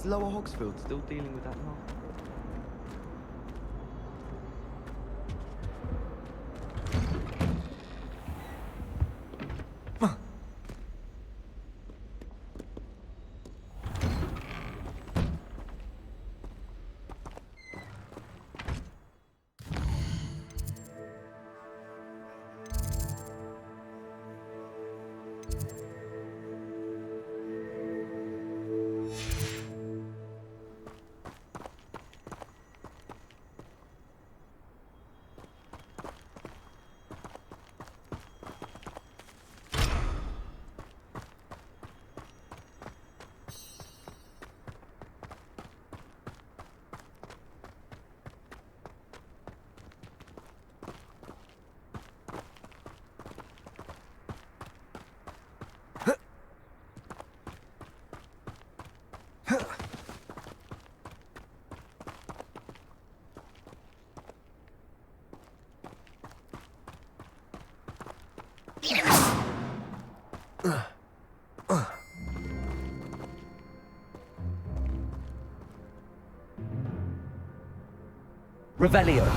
Is Lower Hogsfield still dealing with that knock? Revelio.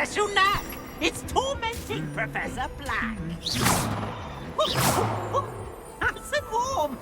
Special knack! It's tormenting Professor Black! Nice and warm!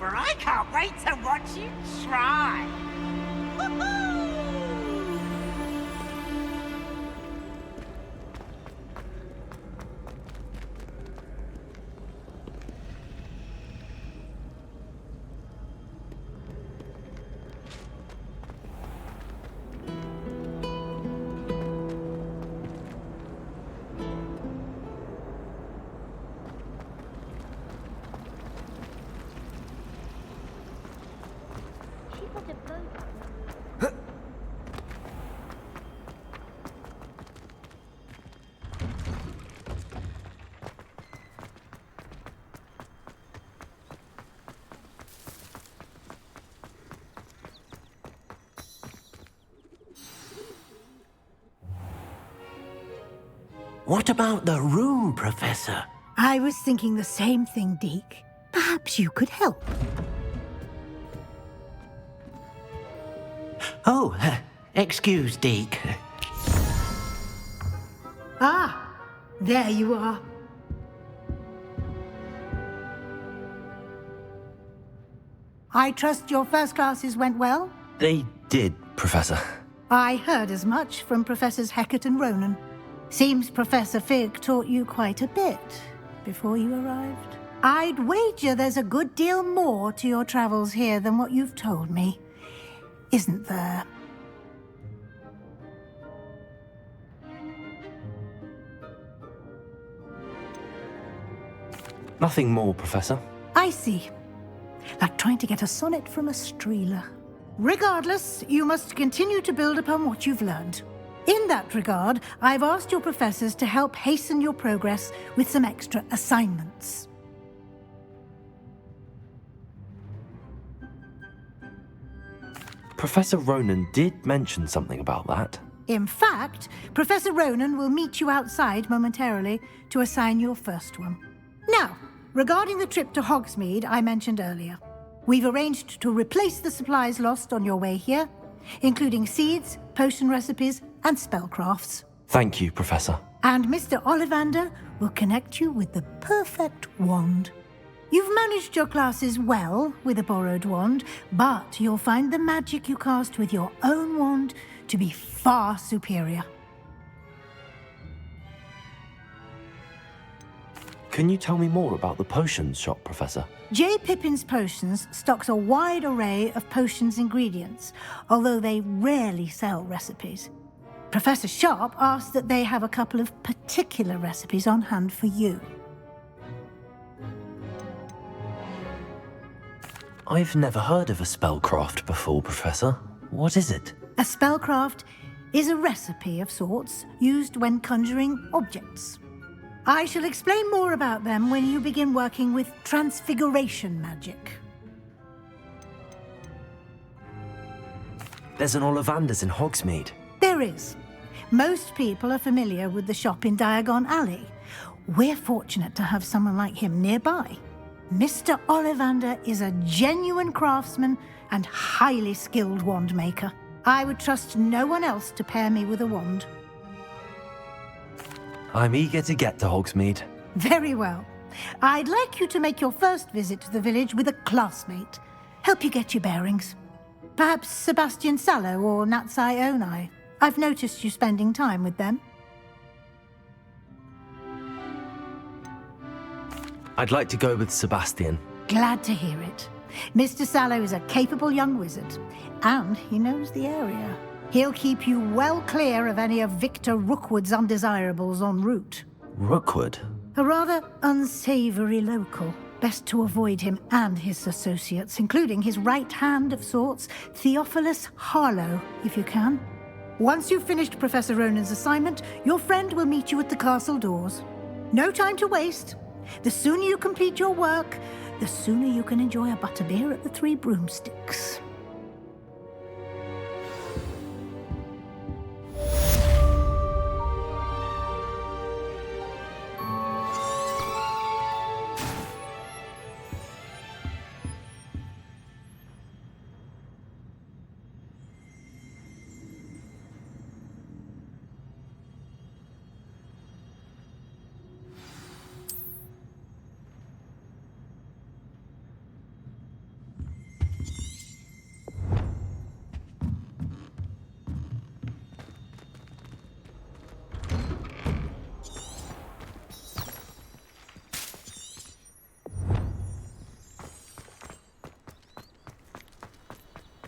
for I can't wait to watch you try. What about the room, Professor? I was thinking the same thing, Deke. Perhaps you could help. Oh, excuse, Deke. Ah, there you are. I trust your first classes went well? They did, Professor. I heard as much from Professors Hecat and Ronen. Seems Professor Fig taught you quite a bit before you arrived. I'd wager there's a good deal more to your travels here than what you've told me, isn't there? Nothing more, Professor. I see. Like trying to get a sonnet from a streeler. Regardless, you must continue to build upon what you've learned. In that regard, I've asked your professors to help hasten your progress with some extra assignments. Professor Ronen did mention something about that. In fact, Professor Ronen will meet you outside momentarily to assign your first one. Now, regarding the trip to Hogsmeade I mentioned earlier, we've arranged to replace the supplies lost on your way here, including seeds, potion recipes, and spellcrafts. Thank you, Professor. And Mr. Ollivander will connect you with the perfect wand. You've managed your classes well with a borrowed wand, but you'll find the magic you cast with your own wand to be far superior. Can you tell me more about the potions shop, Professor? J. Pippin's Potions stocks a wide array of potions ingredients, although they rarely sell recipes. Professor Sharp asked that they have a couple of particular recipes on hand for you. I've never heard of a spellcraft before, Professor. What is it? A spellcraft is a recipe of sorts used when conjuring objects. I shall explain more about them when you begin working with transfiguration magic. There's an Ollivander's in Hogsmeade. There is. Most people are familiar with the shop in Diagon Alley. We're fortunate to have someone like him nearby. Mr. Ollivander is a genuine craftsman and highly skilled wand maker. I would trust no one else to pair me with a wand. I'm eager to get to Hogsmeade. Very well. I'd like you to make your first visit to the village with a classmate. Help you get your bearings. Perhaps Sebastian Sallow or Natsai Onai. I've noticed you spending time with them. I'd like to go with Sebastian. Glad to hear it. Mr. Sallow is a capable young wizard, and he knows the area. He'll keep you well clear of any of Victor Rookwood's undesirables en route. Rookwood? A rather unsavory local. Best to avoid him and his associates, including his right hand of sorts, Theophilus Harlow, if you can. Once you've finished Professor Ronen's assignment, your friend will meet you at the castle doors. No time to waste. The sooner you complete your work, the sooner you can enjoy a butterbeer at the Three Broomsticks.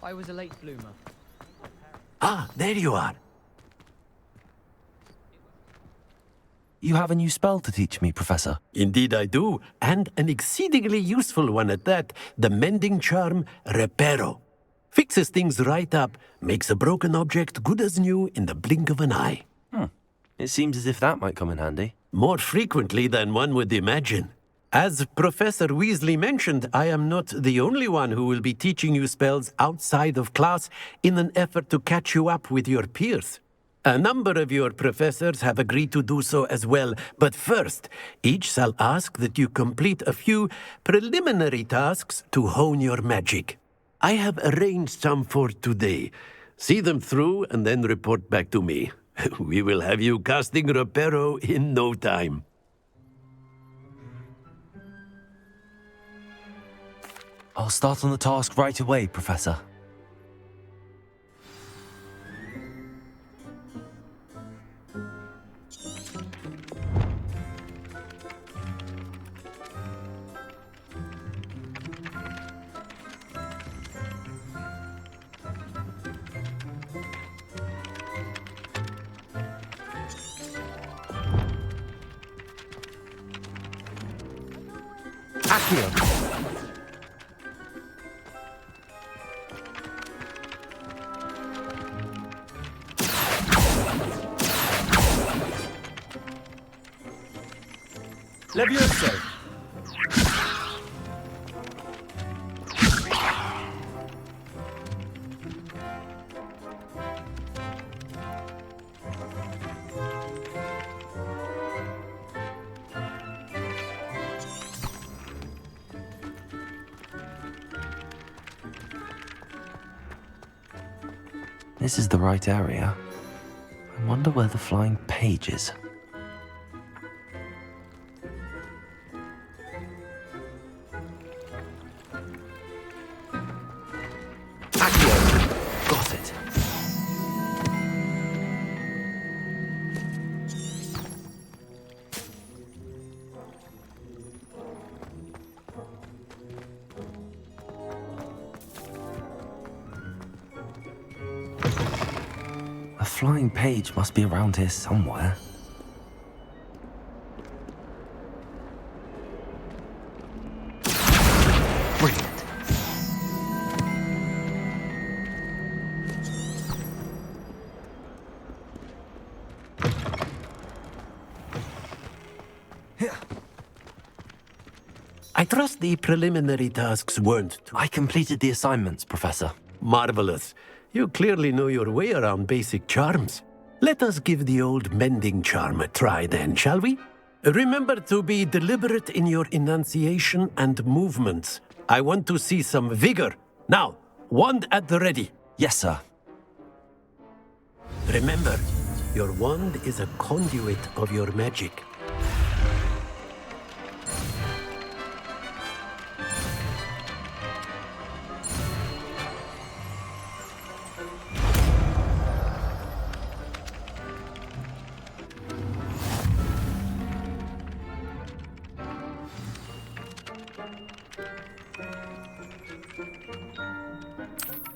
I was a late bloomer. Ah, there you are. You have a new spell to teach me, Professor. Indeed I do, and an exceedingly useful one at that, the mending charm REPARO. Fixes things right up, makes a broken object good as new in the blink of an eye. It seems as if that might come in handy. More frequently than one would imagine. As Professor Weasley mentioned, I am not the only one who will be teaching you spells outside of class in an effort to catch you up with your peers. A number of your professors have agreed to do so as well, but first, each shall ask that you complete a few preliminary tasks to hone your magic. I have arranged some for today. See them through and then report back to me. We will have you casting REPARO in no time. I'll start on the task right away, Professor. Accio! Levioso! This is the right area. I wonder where the flying page is. Accio! Got it. A flying page must be around here somewhere. Brilliant. I trust the preliminary tasks weren't too... I completed the assignments, Professor. Marvelous. You clearly know your way around basic charms. Let us give the old mending charm a try then, shall we? Remember to be deliberate in your enunciation and movements. I want to see some vigor. Now, wand at the ready. Yes, sir. Remember, your wand is a conduit of your magic.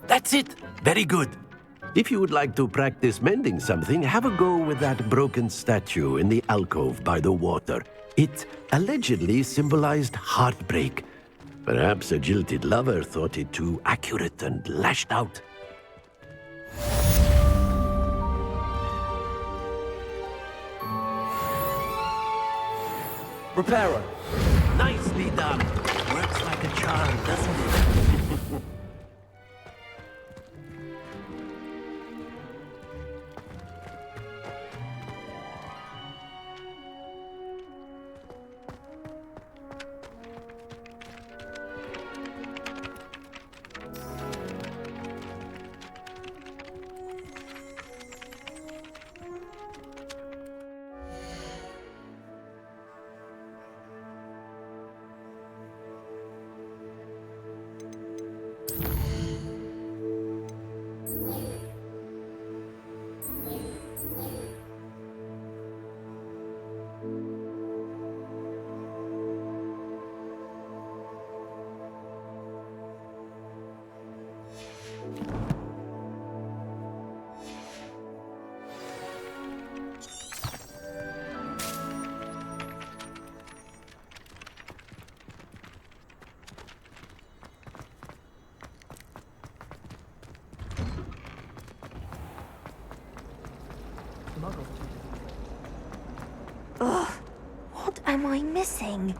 That's it! Very good. If you would like to practice mending something, have a go with that broken statue in the alcove by the water. It allegedly symbolized heartbreak. Perhaps a jilted lover thought it too accurate and lashed out. REPARO! Nicely done. Works like a charm, doesn't it? Ugh, what am I missing?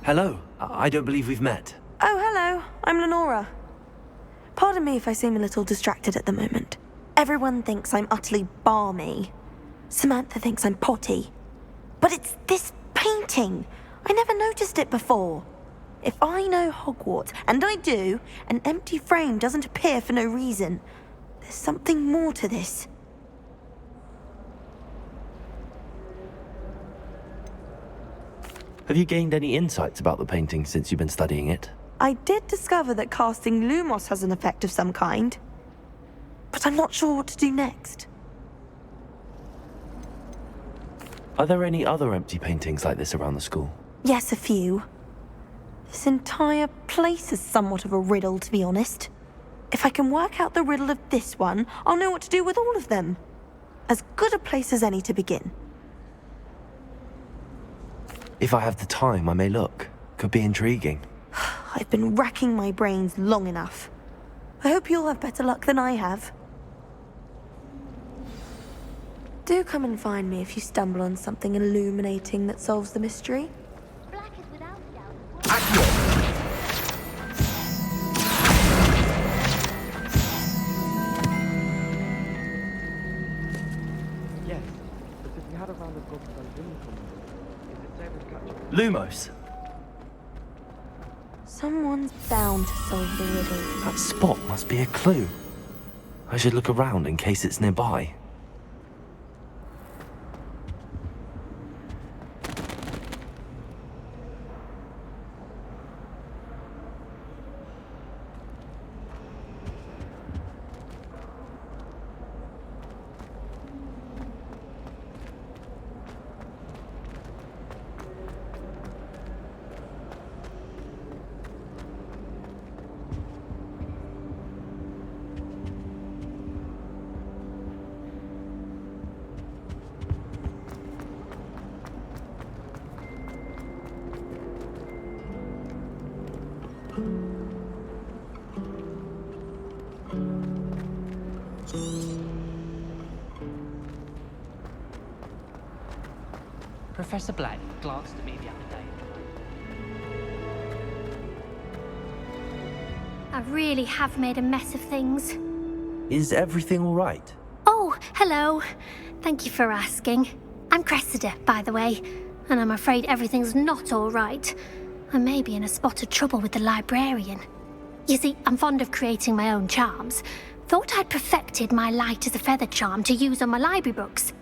Hello. I don't believe we've met. Oh, hello. I'm Lenora. Pardon me if I seem a little distracted at the moment. Everyone thinks I'm utterly balmy. Samantha thinks I'm potty. But it's this painting. I never noticed it before. If I know Hogwarts, and I do, an empty frame doesn't appear for no reason. There's something more to this. Have you gained any insights about the painting since you've been studying it? I did discover that casting Lumos has an effect of some kind. But I'm not sure what to do next. Are there any other empty paintings like this around the school? Yes, a few. This entire place is somewhat of a riddle, to be honest. If I can work out the riddle of this one, I'll know what to do with all of them. As good a place as any to begin. If I have the time, I may look. Could be intriguing. I've been racking my brains long enough. I hope you'll have better luck than I have. Do come and find me if you stumble on something illuminating that solves the mystery. Black is without doubt. Yes, but if we had a round of golf and didn't come, is it safe to catch up? Lumos! Someone's bound to solve the riddle. That spot must be a clue. I should look around in case it's nearby. Professor Black glanced at me the other day. I really have made a mess of things. Is everything all right? Oh, hello. Thank you for asking. I'm Cressida, by the way, and I'm afraid everything's not all right. I may be in a spot of trouble with the librarian. You see, I'm fond of creating my own charms. Thought I'd perfected my light as a feather charm to use on my library books.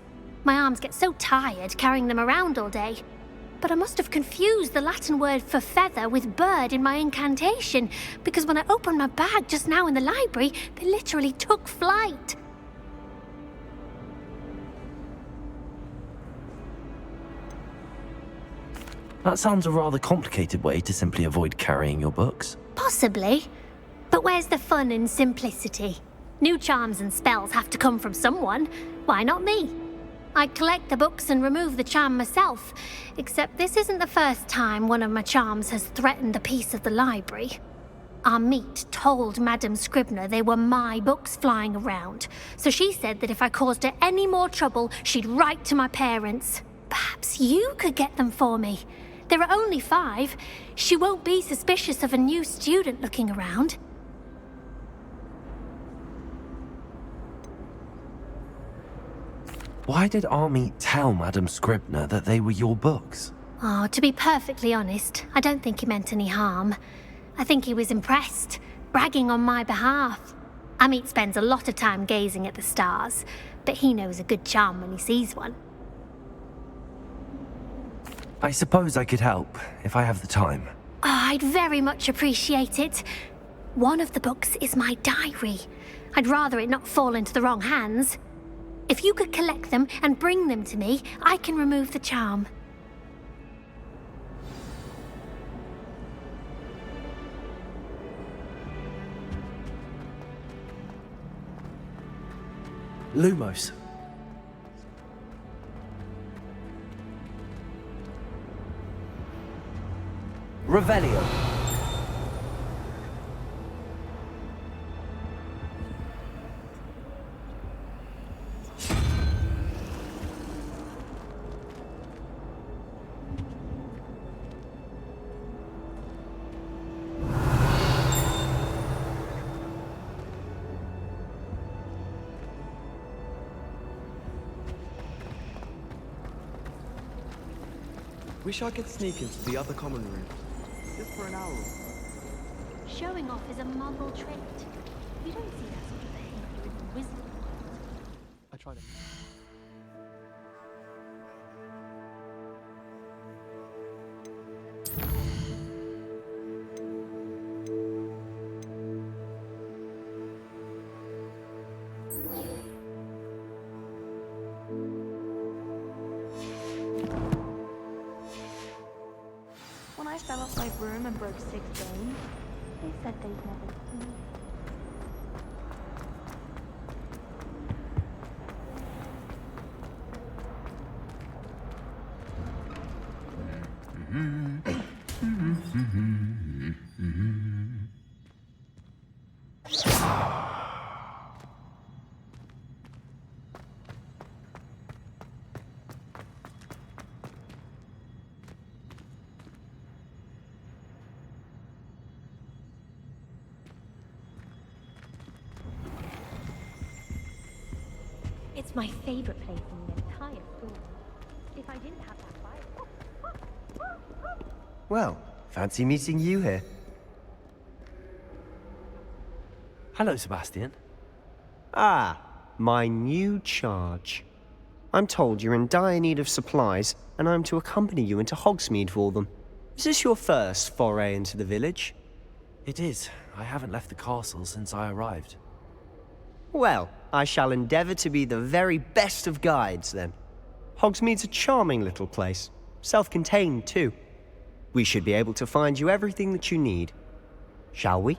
My arms get so tired carrying them around all day. But I must have confused the Latin word for feather with bird in my incantation, because when I opened my bag just now in the library, they literally took flight. That sounds a rather complicated way to simply avoid carrying your books. Possibly. But where's the fun in simplicity? New charms and spells have to come from someone. Why not me? I collect the books and remove the charm myself, except this isn't the first time one of my charms has threatened a piece of the library. Our meet told Madame Scribner they were my books flying around, so she said that if I caused her any more trouble, she'd write to my parents. Perhaps you could get them for me. There are only 5. She won't be suspicious of a new student looking around. Why did Army tell Madame Scribner that they were your books? Oh, to be perfectly honest, I don't think he meant any harm. I think he was impressed, bragging on my behalf. Amit spends a lot of time gazing at the stars, but he knows a good charm when he sees one. I suppose I could help, if I have the time. Oh, I'd very much appreciate it. One of the books is my diary. I'd rather it not fall into the wrong hands. If you could collect them and bring them to me, I can remove the charm. Lumos. Revelio. Wish I could sneak into the other common room. Just for an hour or so. Showing off is a muggle trait. You don't see that sort of behavior in the wizard world. I tried it. When I fell off my broom and broke 6 bones, they said they'd never see me. It's my favorite place in the entire school. If I didn't have that Bible. Well, fancy meeting you here. Hello, Sebastian. Ah, my new charge. I'm told you're in dire need of supplies, and I'm to accompany you into Hogsmeade for them. Is this your first foray into the village? It is. I haven't left the castle since I arrived. Well, I shall endeavour to be the very best of guides, then. Hogsmeade's a charming little place. Self-contained, too. We should be able to find you everything that you need. Shall we?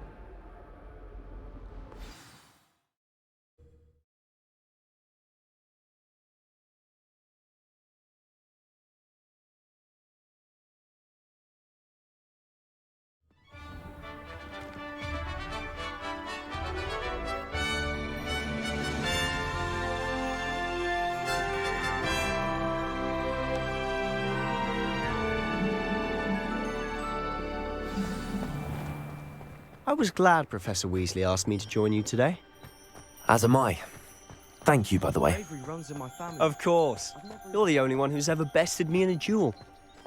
I was glad Professor Weasley asked me to join you today. As am I. Thank you, by the way. Bravery runs in my family. Of course. You're the only one who's ever bested me in a duel.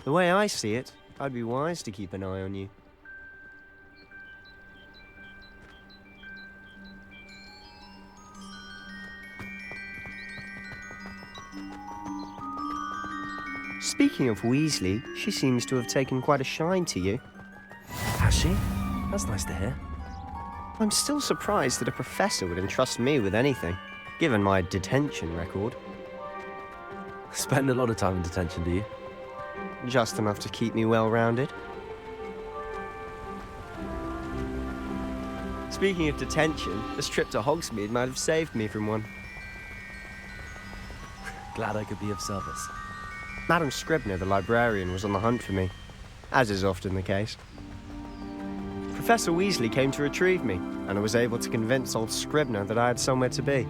The way I see it, I'd be wise to keep an eye on you. Speaking of Weasley, she seems to have taken quite a shine to you. Has she? That's nice to hear. I'm still surprised that a professor would entrust me with anything, given my detention record. Spend a lot of time in detention, do you? Just enough to keep me well-rounded. Speaking of detention, this trip to Hogsmeade might have saved me from one. Glad I could be of service. Madam Scribner, the librarian, was on the hunt for me, as is often the case. Professor Weasley came to retrieve me, and I was able to convince old Scribner that I had somewhere to be.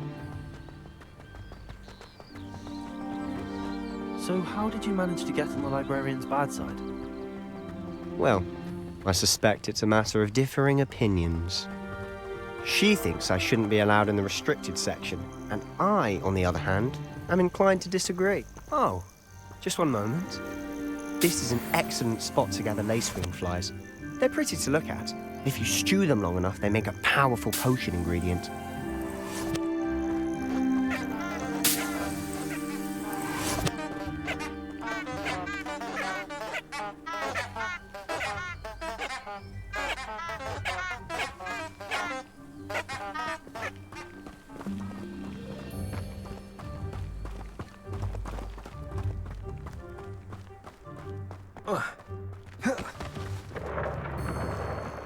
So how did you manage to get on the librarian's bad side? Well, I suspect it's a matter of differing opinions. She thinks I shouldn't be allowed in the restricted section, and I, on the other hand, am inclined to disagree. Oh, just one moment. This is an excellent spot to gather lacewing flies. They're pretty to look at. If you stew them long enough, they make a powerful potion ingredient.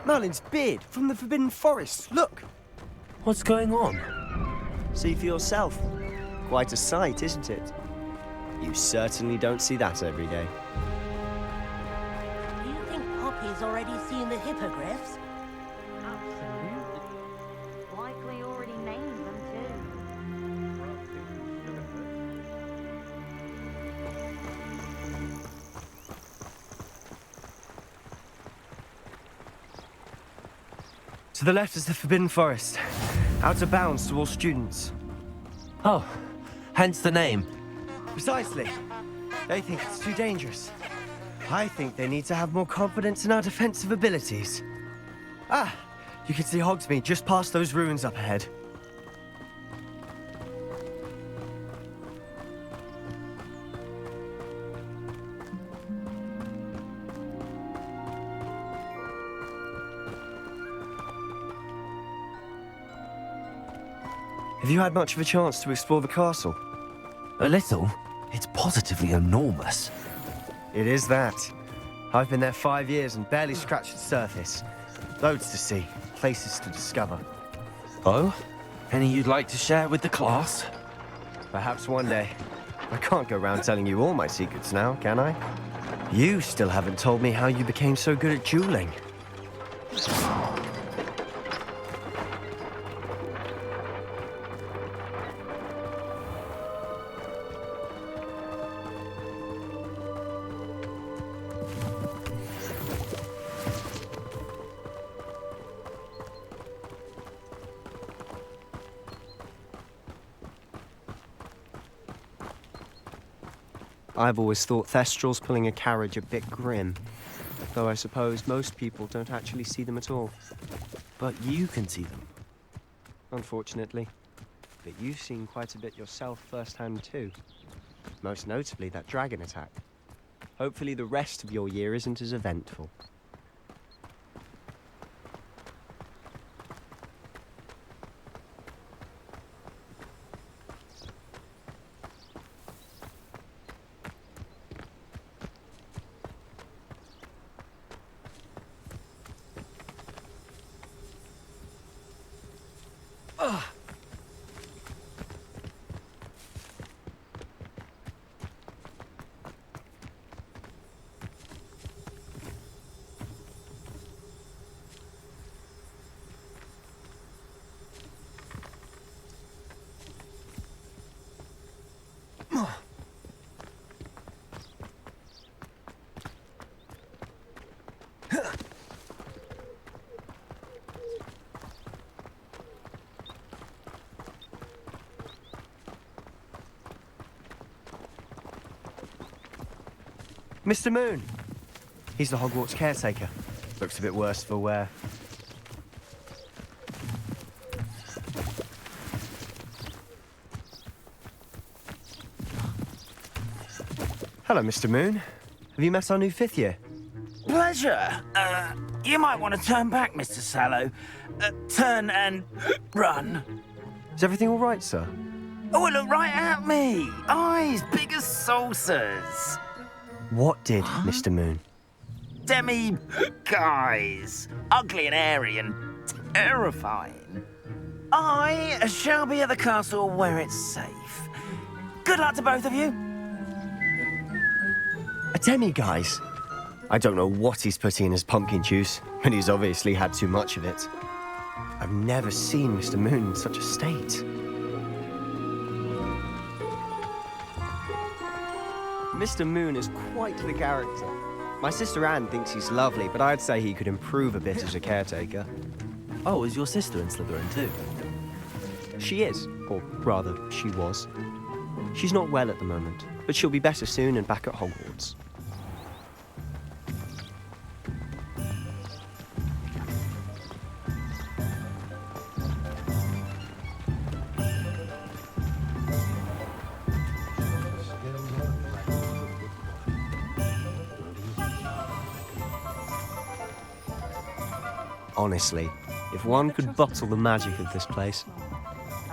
Merlin's beard from the Forbidden Forest. Look! What's going on? See for yourself. Quite a sight, isn't it? You certainly don't see that every day. Do you think Poppy's already seen the hippogriffs? Absolutely. Likely already named them To the left is the Forbidden Forest. Out of bounds to all students. Oh, hence the name. Precisely. They think it's too dangerous. I think they need to have more confidence in our defensive abilities. Ah, you can see Hogsmeade just past those ruins up ahead. Have you had much of a chance to explore the castle? A little. It's positively enormous. It is that. I've been there 5 years and barely scratched the surface. Loads to see, places to discover. Oh? Any you'd like to share with the class? Perhaps one day. I can't go around telling you all my secrets now, can I? You still haven't told me how you became so good at dueling. I've always thought Thestrals pulling a carriage a bit grim, though I suppose most people don't actually see them at all. But you can see them. Unfortunately. But you've seen quite a bit yourself firsthand too. Most notably that dragon attack. Hopefully the rest of your year isn't as eventful. Mr. Moon! He's the Hogwarts caretaker. Looks a bit worse for wear. Hello, Mr. Moon. Have you met our new 5th year? Pleasure. You might want to turn back, Mr. Sallow. Turn and run. Is everything all right, sir? Oh, look right at me. Eyes big as saucers. What did, Mr. Moon? Guys. Ugly and airy and terrifying. I shall be at the castle where it's safe. Good luck to both of you. A demi-guise? I don't know what he's putting in his pumpkin juice, but he's obviously had too much of it. I've never seen Mr. Moon in such a state. Mr. Moon is quite the character. My sister Anne thinks he's lovely, but I'd say he could improve a bit as a caretaker. Oh, is your sister in Slytherin too? She is, or rather, she was. She's not well at the moment, but she'll be better soon and back at Hogwarts. Honestly, if one could bottle the magic of this place.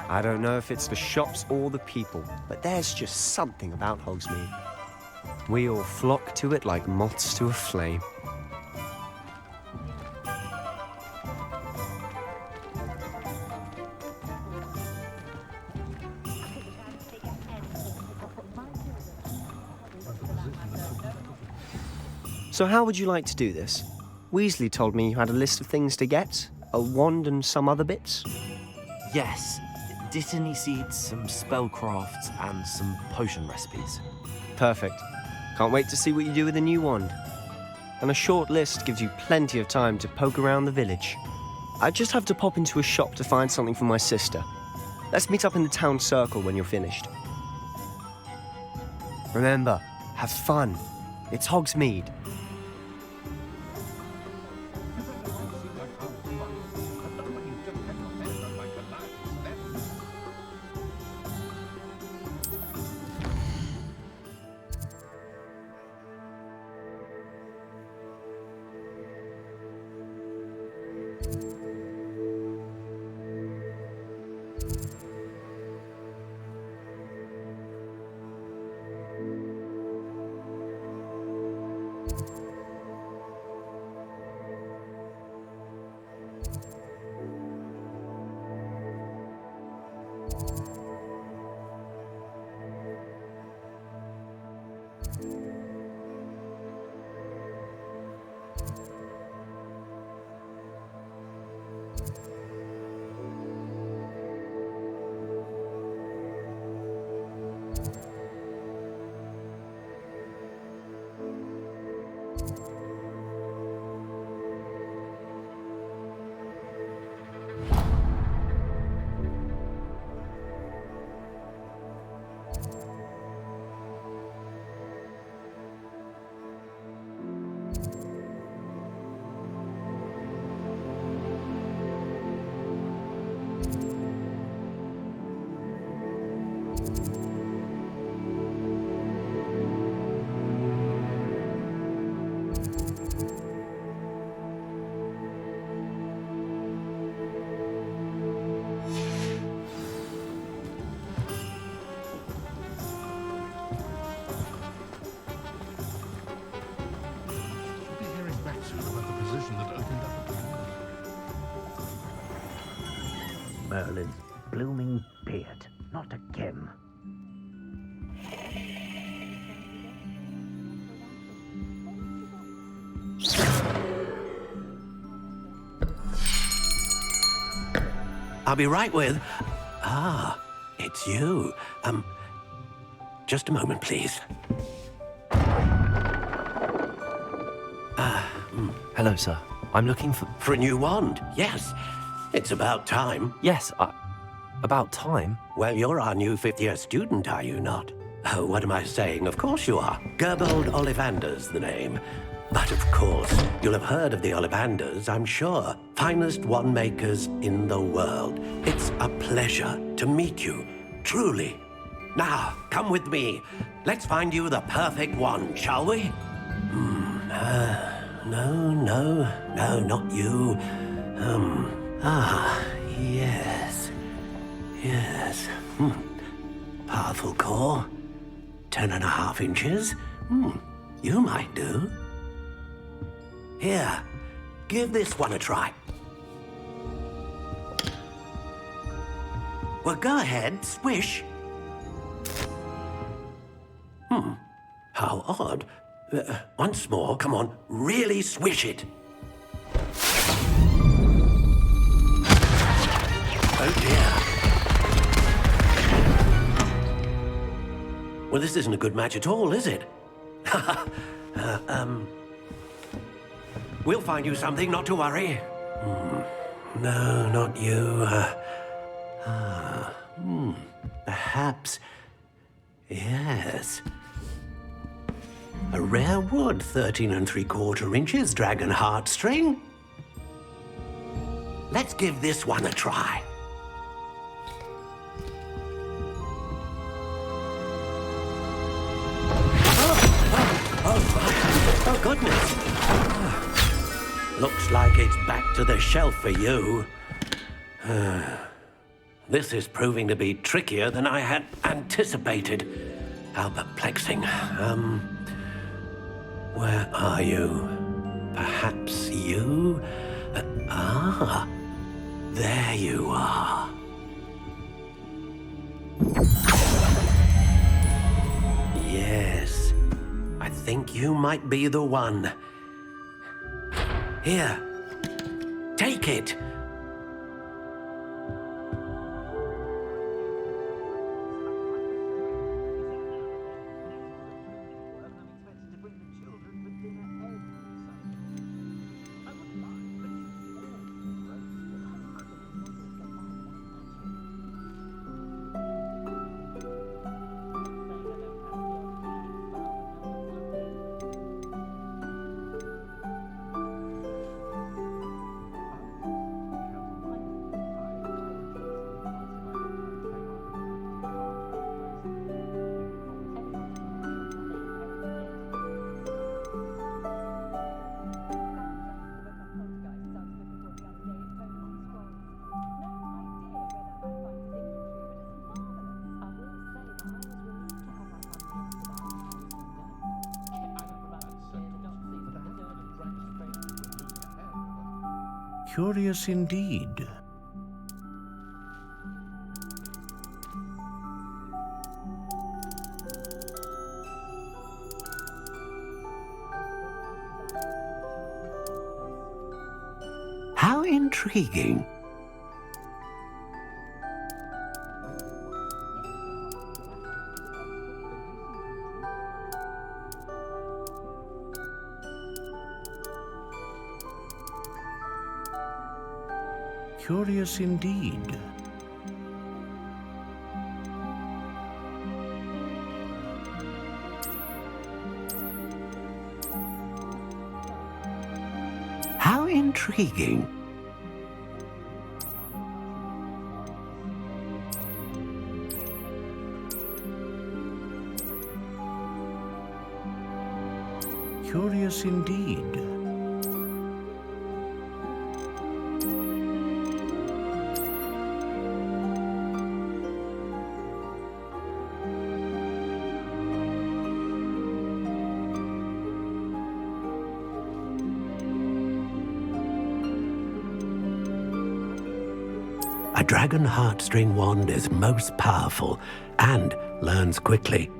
I don't know if it's the shops or the people, but there's just something about Hogsmeade. We all flock to it like moths to a flame. So how would you like to do this? Weasley told me you had a list of things to get, a wand and some other bits. Yes. Dittany seeds, some spellcrafts, and some potion recipes. Perfect. Can't wait to see what you do with the new wand. And a short list gives you plenty of time to poke around the village. I just have to pop into a shop to find something for my sister. Let's meet up in the town circle when you're finished. Remember, have fun. It's Hogsmeade. Merlin's blooming beard. Not again. I'll be right with... Ah, it's you. Just a moment, please. Hello, sir. I'm looking for... For a new wand, yes. It's about time. Yes, about time? Well, you're our new fifth-year student, are you not? Oh, what am I saying? Of course you are. Gerbold Ollivander's the name. But of course, you'll have heard of the Ollivanders, I'm sure. Finest wand makers in the world. It's a pleasure to meet you, truly. Now, come with me. Let's find you the perfect wand, shall we? No, not you. Yes. Powerful core. 10.5 inches. You might do. Here, give this one a try. Well, go ahead, swish. How odd. Once more, come on, really swish it. Oh dear. Well, this isn't a good match at all, is it? We'll find you something, not to worry. No, not you. Perhaps. Yes. A rare wood, 13 3/4 inches, dragon heartstring. Let's give this one a try. Oh, goodness. Looks like it's back to the shelf for you. This is proving to be trickier than I had anticipated. How perplexing. Where are you? Perhaps you? There you are. Yes, I think you might be the one. Here, take it. Curious indeed. How intriguing. Curious indeed. How intriguing. Curious indeed. A dragon heartstring wand is most powerful and learns quickly.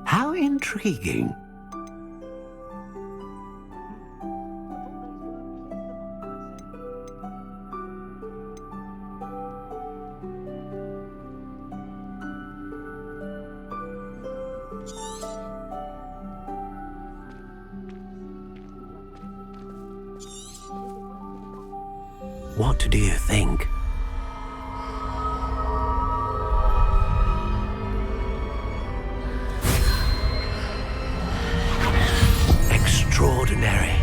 How intriguing. What do you think? Extraordinary.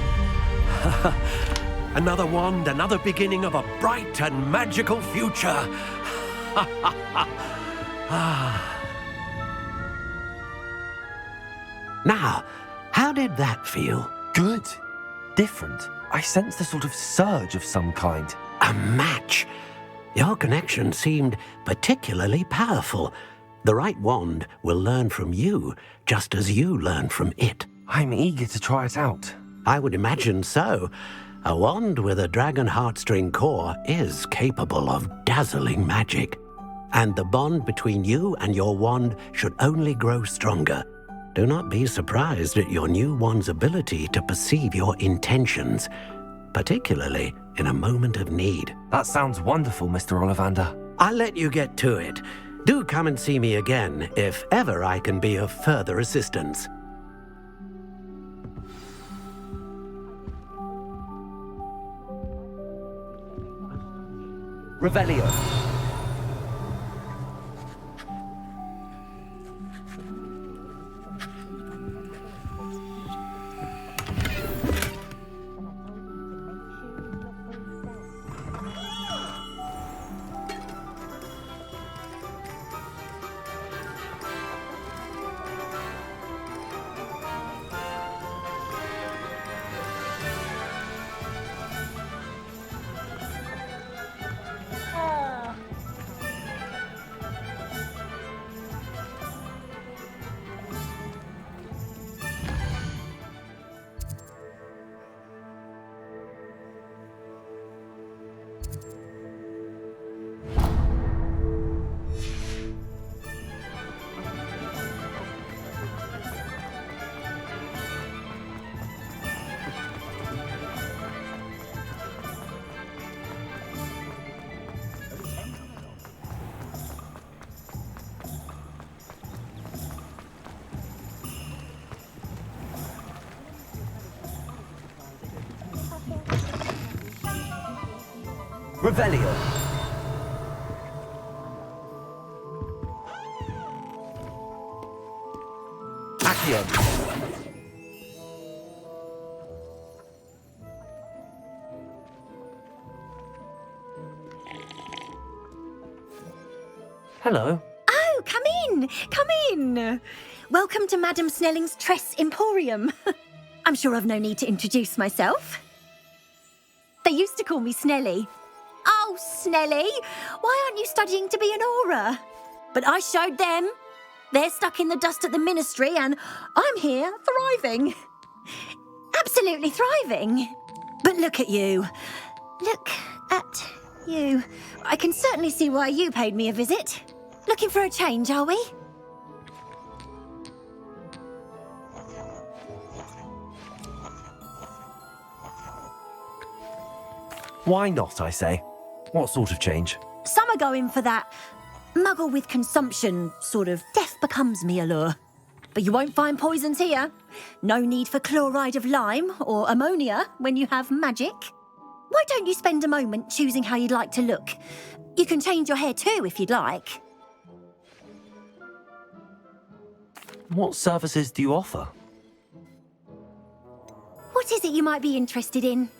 Another wand, another beginning of a bright and magical future. Now, how did that feel? Good. Different. I sensed a sort of surge of some kind. A match. Your connection seemed particularly powerful. The right wand will learn from you, just as you learn from it. I'm eager to try it out. I would imagine so. A wand with a dragon heartstring core is capable of dazzling magic. And the bond between you and your wand should only grow stronger. Do not be surprised at your new wand's ability to perceive your intentions, particularly in a moment of need. That sounds wonderful, Mr. Ollivander. I'll let you get to it. Do come and see me again if ever I can be of further assistance. Revelio. Revelio. Accio. Hello. Oh, come in! Come in! Welcome to Madam Snelling's Tress Emporium. I'm sure I've no need to introduce myself. They used to call me Snelly. Oh, Snelly, why aren't you studying to be an aura? But I showed them. They're stuck in the dust at the ministry and I'm here thriving. Absolutely thriving. But look at you. Look at you. I can certainly see why you paid me a visit. Looking for a change, are we? Why not, I say? What sort of change? Some are going for that muggle with consumption, sort of death becomes me allure. But you won't find poisons here. No need for chloride of lime or ammonia when you have magic. Why don't you spend a moment choosing how you'd like to look? You can change your hair too if you'd like. What services do you offer? What is it you might be interested in?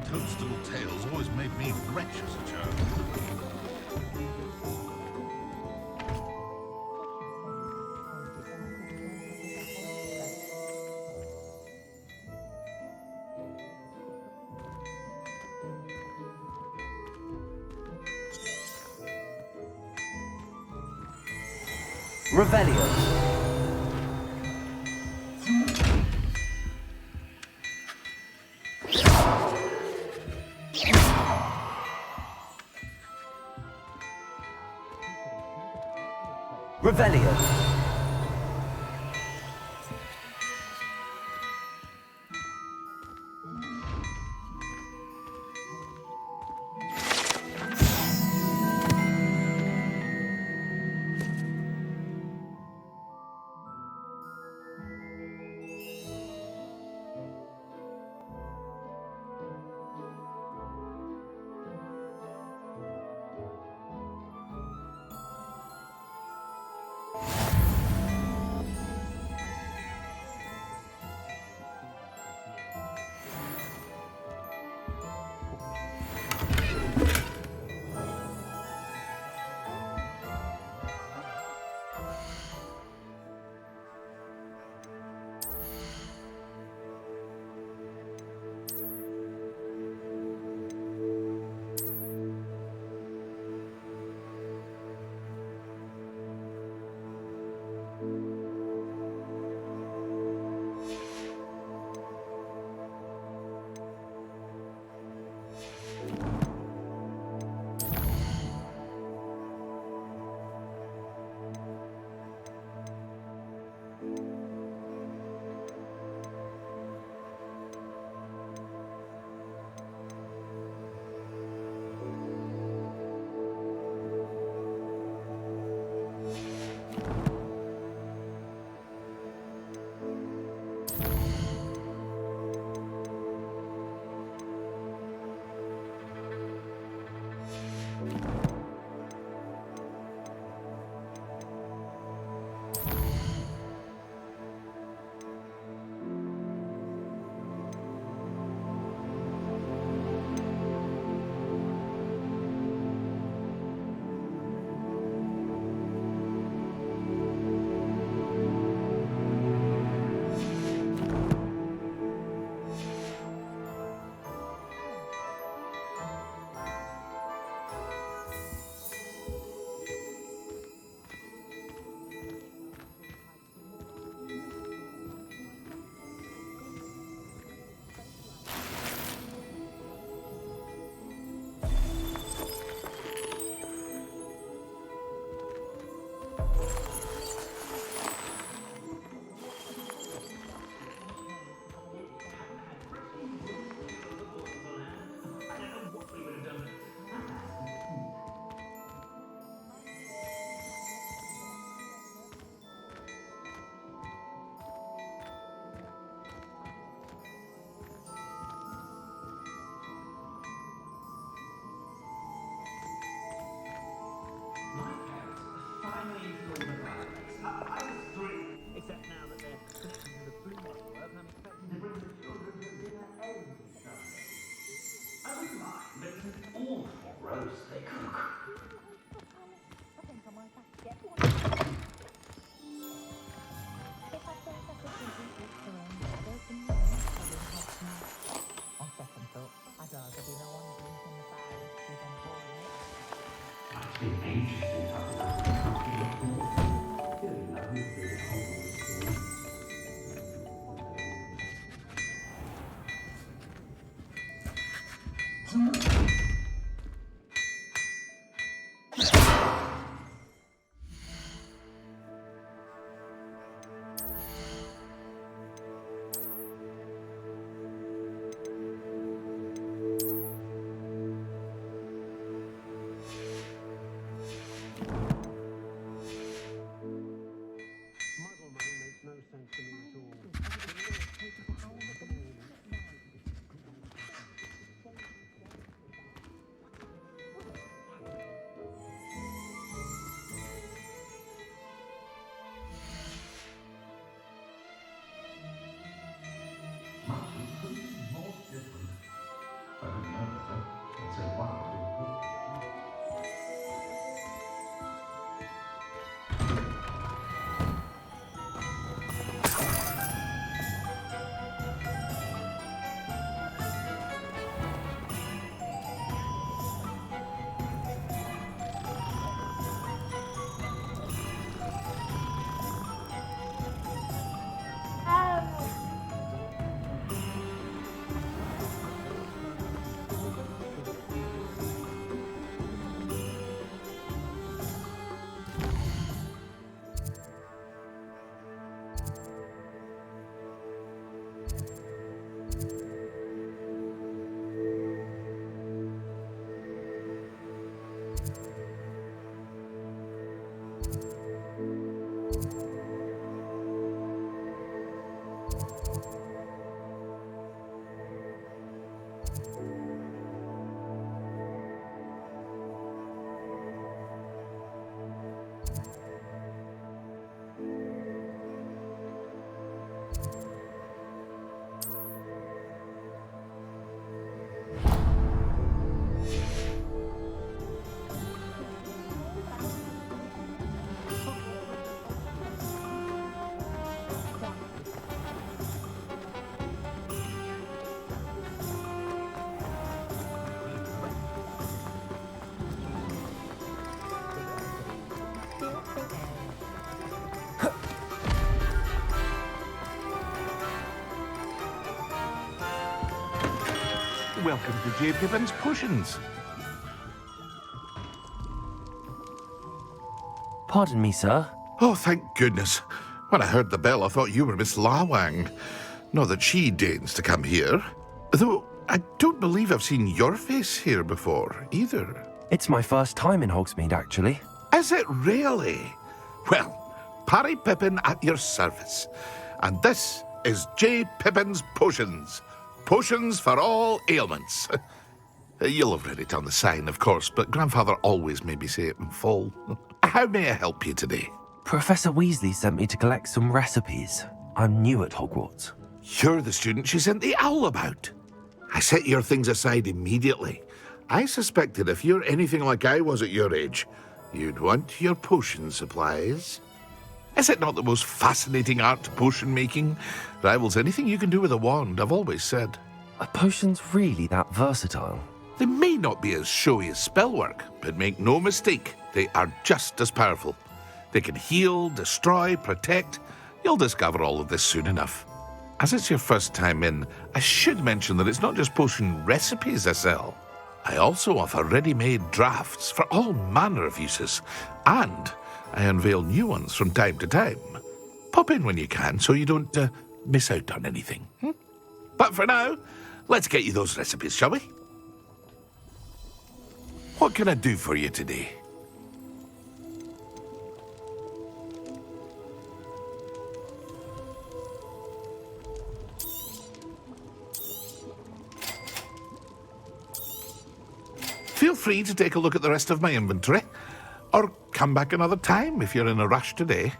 Toadstool tales always made me wretch as a child. Revelio. Revelio. welcome to J. Pippin's Potions. Pardon me, sir. Oh, thank goodness. When I heard the bell, I thought you were Miss Lawang. Not that she deigns to come here. Though, I don't believe I've seen your face here before, either. It's my first time in Hogsmeade, actually. Is it really? Well, Parry Pippin at your service. And this is J. Pippin's Potions. Potions for all ailments. You'll have read it on the sign, of course, but Grandfather always made me say it in full. How may I help you today? Professor Weasley sent me to collect some recipes. I'm new at Hogwarts. You're the student she sent the owl about. I set your things aside immediately. I suspected if you're anything like I was at your age, you'd want your potion supplies. Is it not the most fascinating art, potion making? Rivals anything you can do with a wand, I've always said. Are potions really that versatile? They may not be as showy as spellwork, but make no mistake, they are just as powerful. They can heal, destroy, protect. You'll discover all of this soon enough. As it's your first time in, I should mention that it's not just potion recipes I sell. I also offer ready-made drafts for all manner of uses, and I unveil new ones from time to time. Pop in when you can so you don't miss out on anything. But for now, let's get you those recipes, shall we? What can I do for you today? Feel free to take a look at the rest of my inventory, or come back another time if you're in a rush today.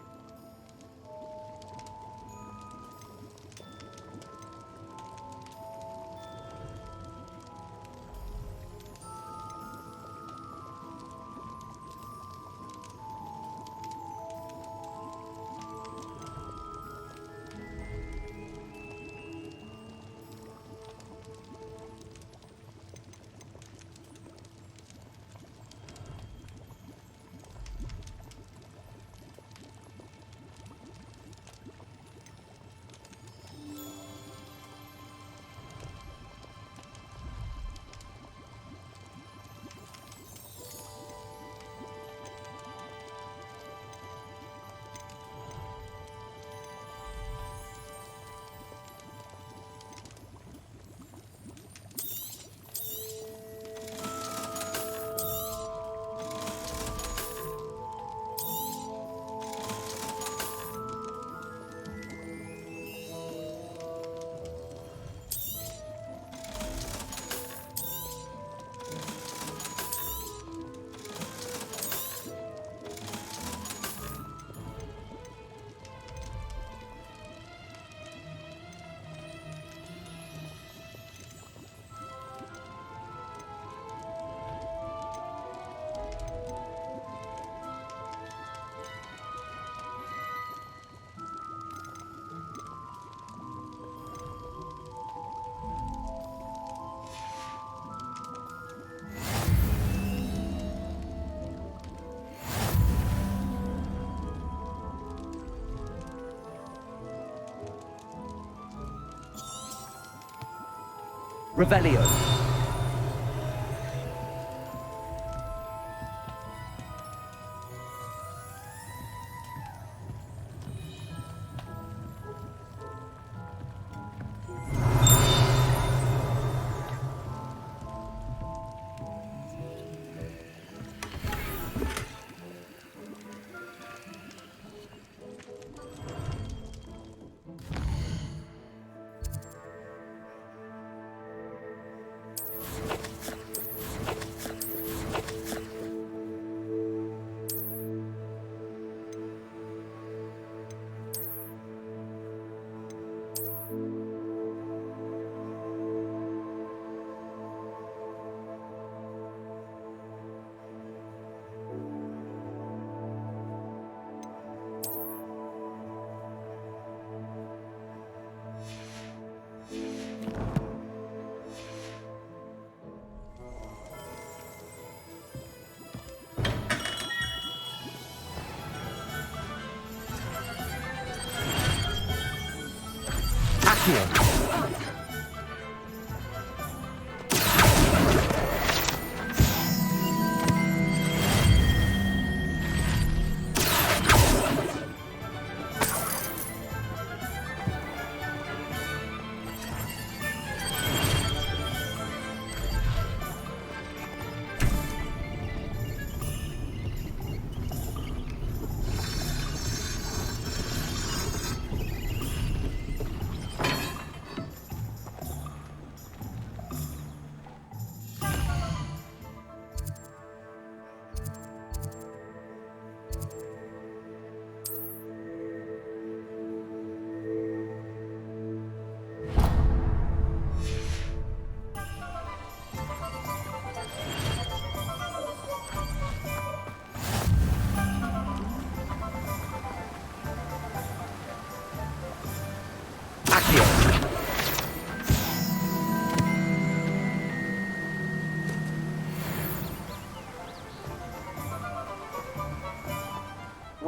Revelio.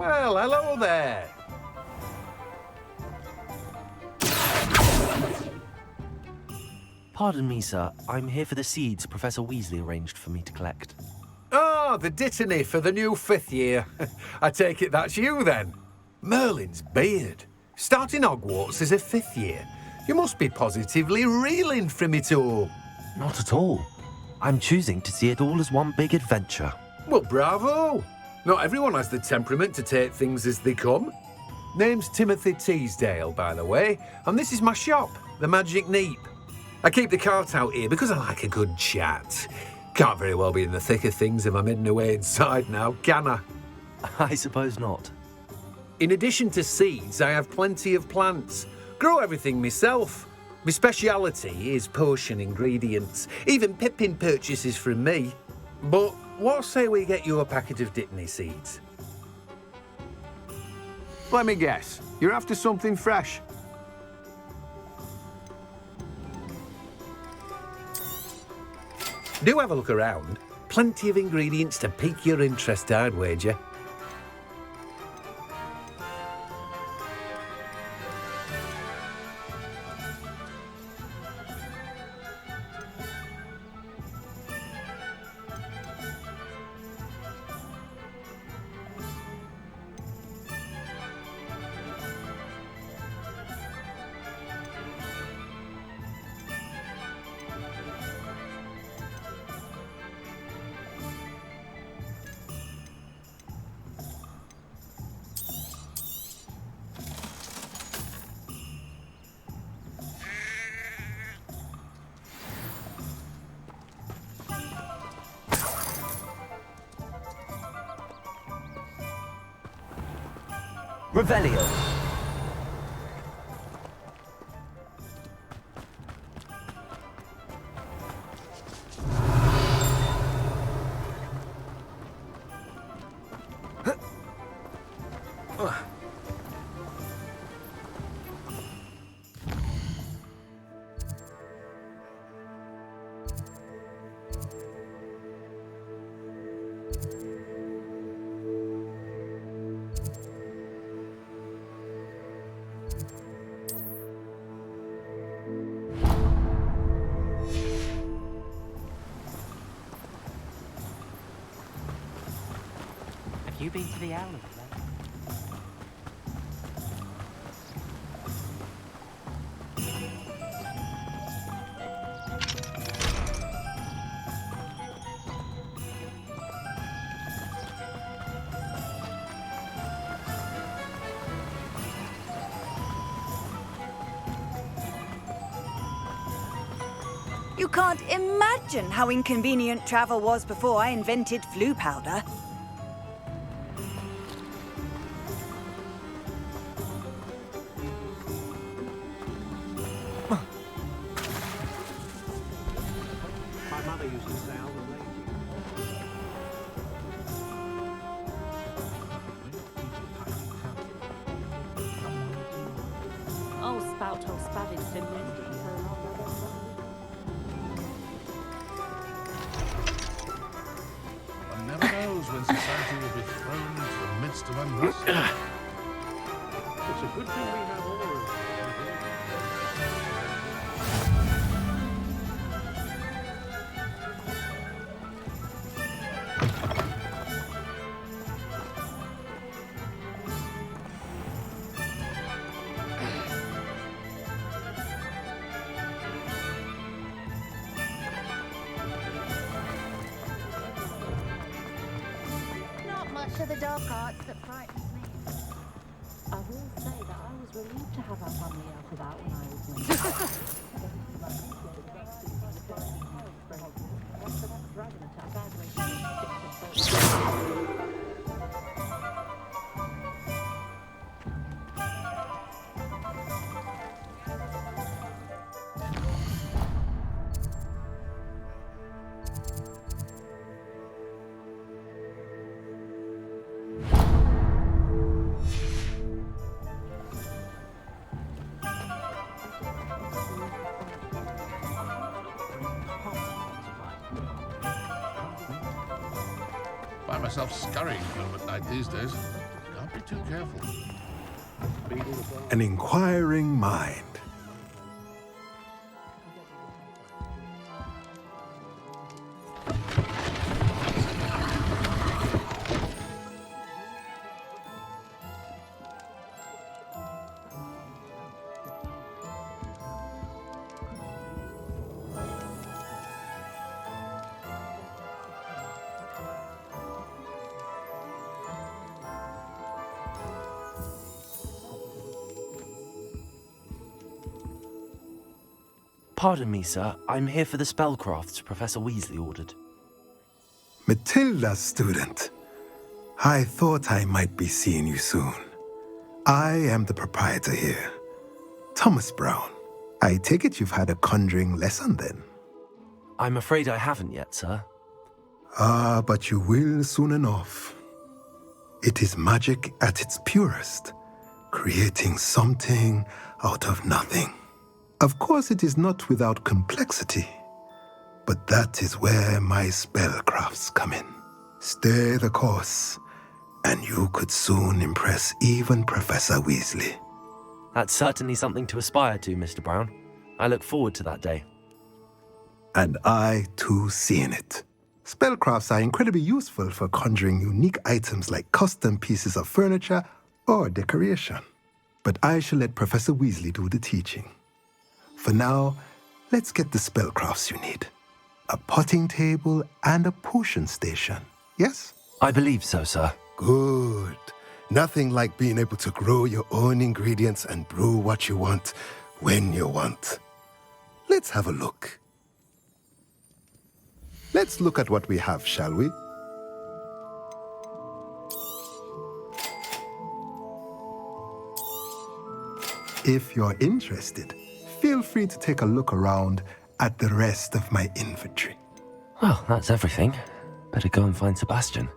Well, hello there. Pardon me, sir. I'm here for the seeds Professor Weasley arranged for me to collect. Oh, the dittany for the new 5th year. I take it that's you, then. Merlin's beard. Starting Hogwarts as a 5th year. You must be positively reeling from it all. Not at all. I'm choosing to see it all as one big adventure. Well, bravo. Not everyone has the temperament to take things as they come. Name's Timothy Teasdale, by the way, and this is my shop, the Magic Neep. I keep the cart out here because I like a good chat. Can't very well be in the thick of things if I'm hidden away inside now, can I? I suppose not. In addition to seeds, I have plenty of plants. Grow everything myself. My speciality is potion ingredients. Even Pippin purchases from me. But what say we get you a packet of Dittany seeds? Let me guess. You're after something fresh. Do have a look around. Plenty of ingredients to pique your interest, I'd wager. Revelio. Have you been to the Owl? You can't imagine how inconvenient travel was before I invented flu powder. My mother used to say I was lazy. Oh, spout, oh, spavage, One never knows when society will be thrown into the midst of unrest. It's a good thing we have all of them. Not much of the dark arts that frightens me. I will say that I was relieved to have our family out of that when I was Find myself scurrying home at night these days. Can't be too careful. An inquiring mind. Pardon me, sir. I'm here for the spellcrafts Professor Weasley ordered. Matilda, student. I thought I might be seeing you soon. I am the proprietor here, Thomas Brown. I take it you've had a conjuring lesson then? I'm afraid I haven't yet, sir. Ah, but you will soon enough. It is magic at its purest, creating something out of nothing. Of course, it is not without complexity, but that is where my spellcrafts come in. Stay the course, and you could soon impress even Professor Weasley. That's certainly something to aspire to, Mr. Brown. I look forward to that day. And I, too, seeing it. Spellcrafts are incredibly useful for conjuring unique items like custom pieces of furniture or decoration. But I shall let Professor Weasley do the teaching. For now, let's get the spellcrafts you need. A potting table and a potion station, yes? I believe so, sir. Good. Nothing like being able to grow your own ingredients and brew what you want when you want. Let's have a look. Let's look at what we have, shall we? If you're interested, feel free to take a look around at the rest of my inventory. Well, that's everything. Better go and find Sebastian.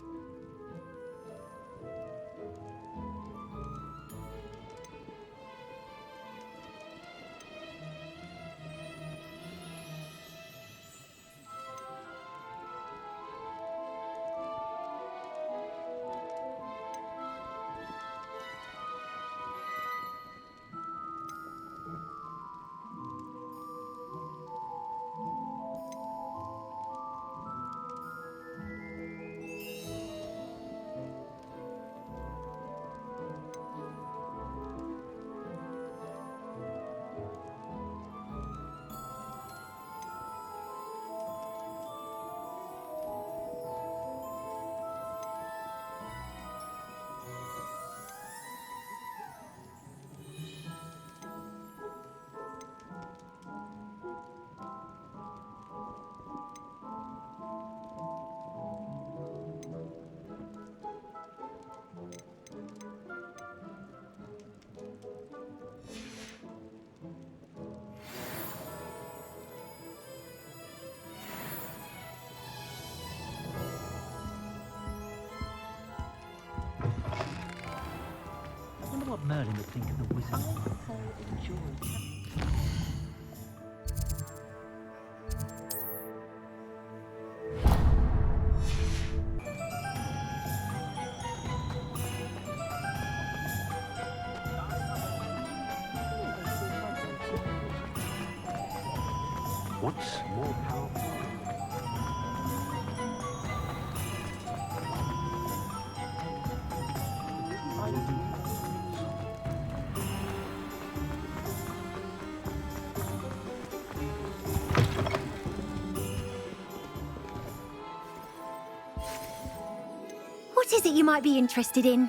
I wonder what Merlin would think of the wizard. I also enjoyed. What's more powerful? What is it you might be interested in?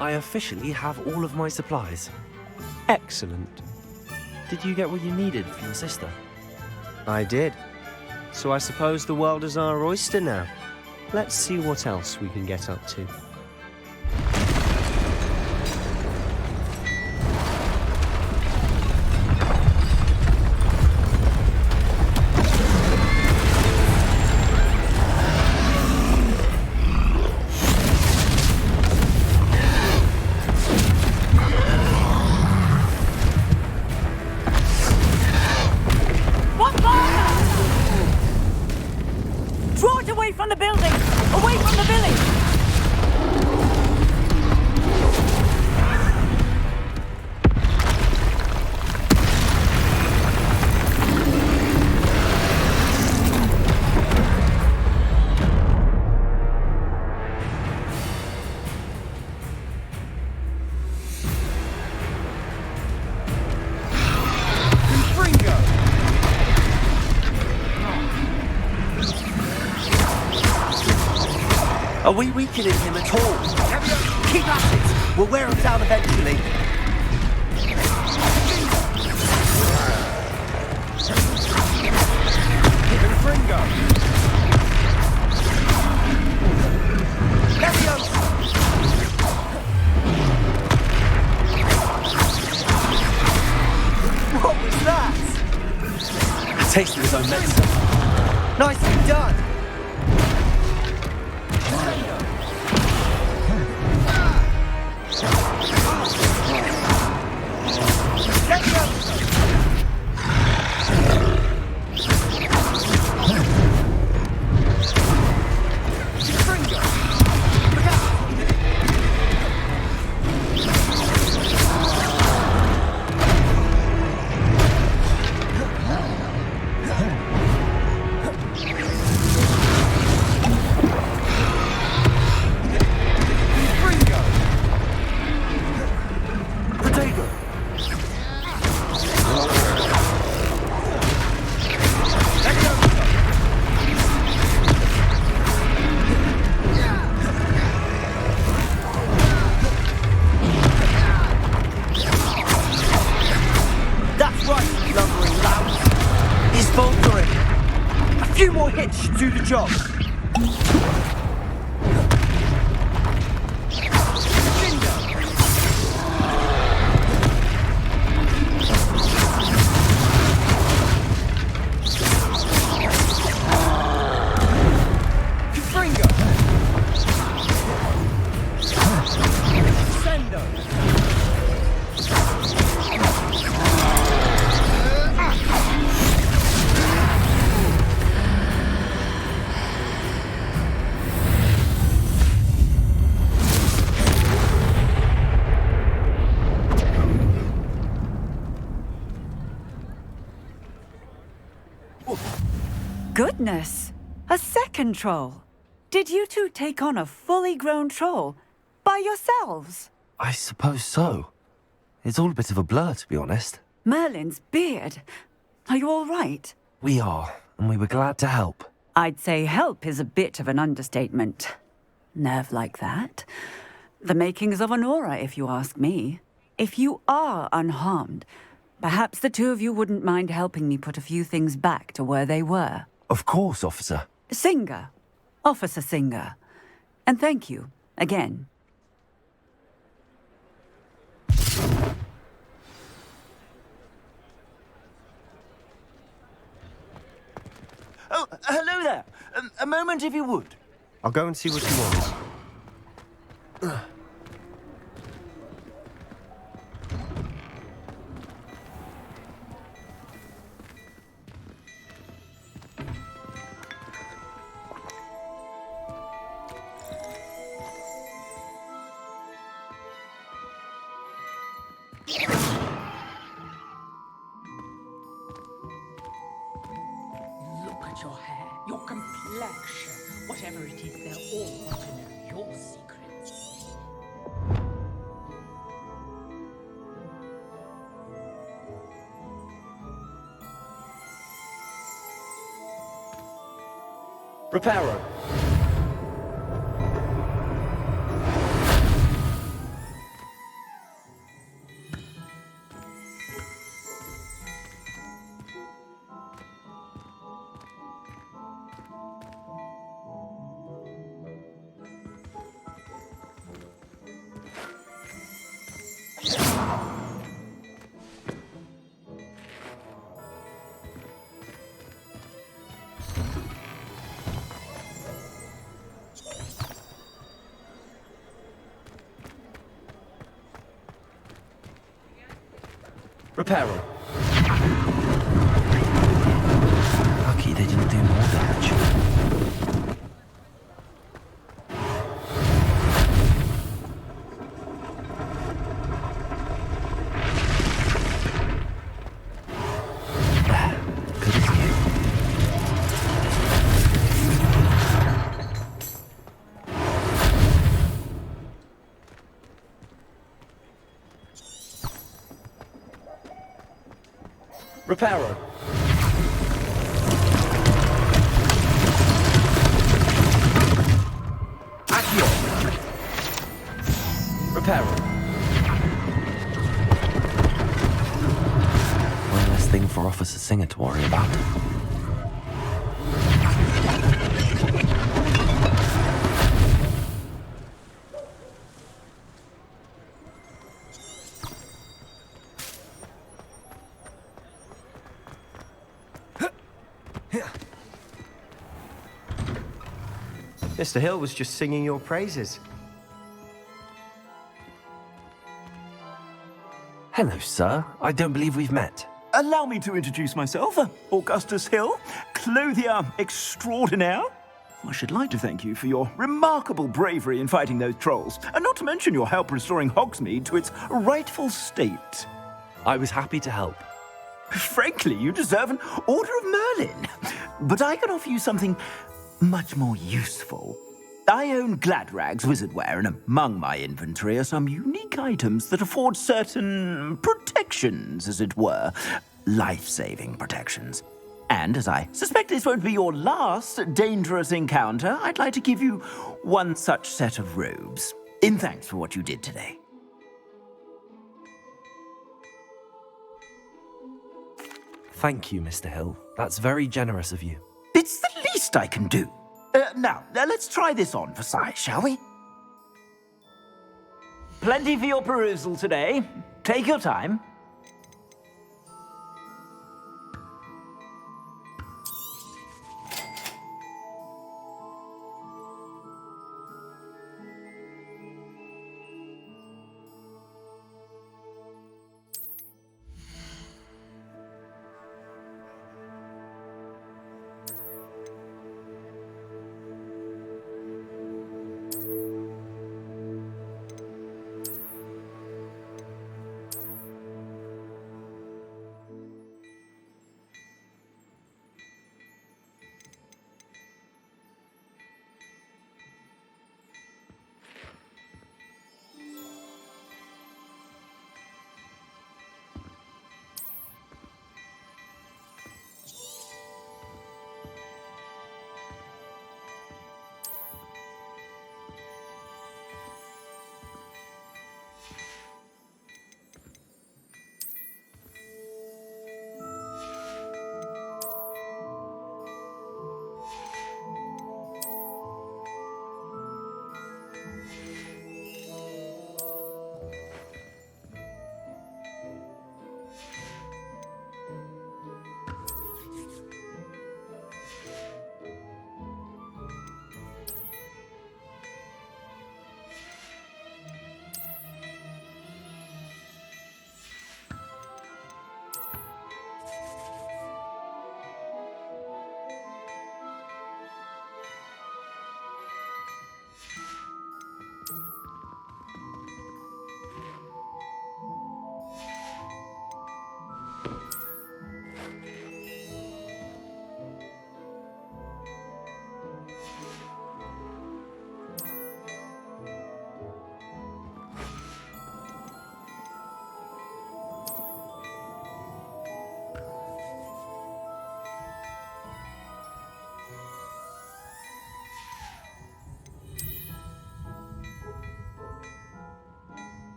I officially have all of my supplies. Excellent. Did you get what you needed for your sister? I did. So I suppose the world is our oyster now. Let's see what else we can get up to. Are we weakening him at all? Keep at it! We'll wear him down eventually. Fringo! Leviosa! What was that? A taste of his own medicine. Nicely done! Do the job. Goodness! A second troll! Did you two take on a fully grown troll? By yourselves? I suppose so. It's all a bit of a blur, to be honest. Merlin's beard. Are you all right? We are, and we were glad to help. I'd say help is a bit of an understatement. Nerve like that. The makings of an aura, if you ask me. If you are unharmed, perhaps the two of you wouldn't mind helping me put a few things back to where they were. Of course, officer. Singer. Officer Singer. And thank you, again. Oh, hello there. A moment if you would. I'll go and see what you want. collection. Whatever it is, they'll all want to know your secrets. Reparo. Reparo. Lucky they didn't do more damage. Good as new. Reparo. Accio. Reparo. One less thing for Officer Singer to worry about. Mr. Hill was just singing your praises. Hello, sir. I don't believe we've met. Allow me to introduce myself, Augustus Hill, clothier extraordinaire. I should like to thank you for your remarkable bravery in fighting those trolls, and not to mention your help restoring Hogsmeade to its rightful state. I was happy to help. Frankly, you deserve an Order of Merlin. But I can offer you something much more useful. I own Gladrags Wizardwear, and among my inventory are some unique items that afford certain protections, as it were. Life-saving protections. And as I suspect this won't be your last dangerous encounter, I'd like to give you one such set of robes, in thanks for what you did today. Thank you, Mr. Hill. That's very generous of you. It's the least I can do. Now, let's try this on for size, shall we? Plenty for your perusal today. Take your time.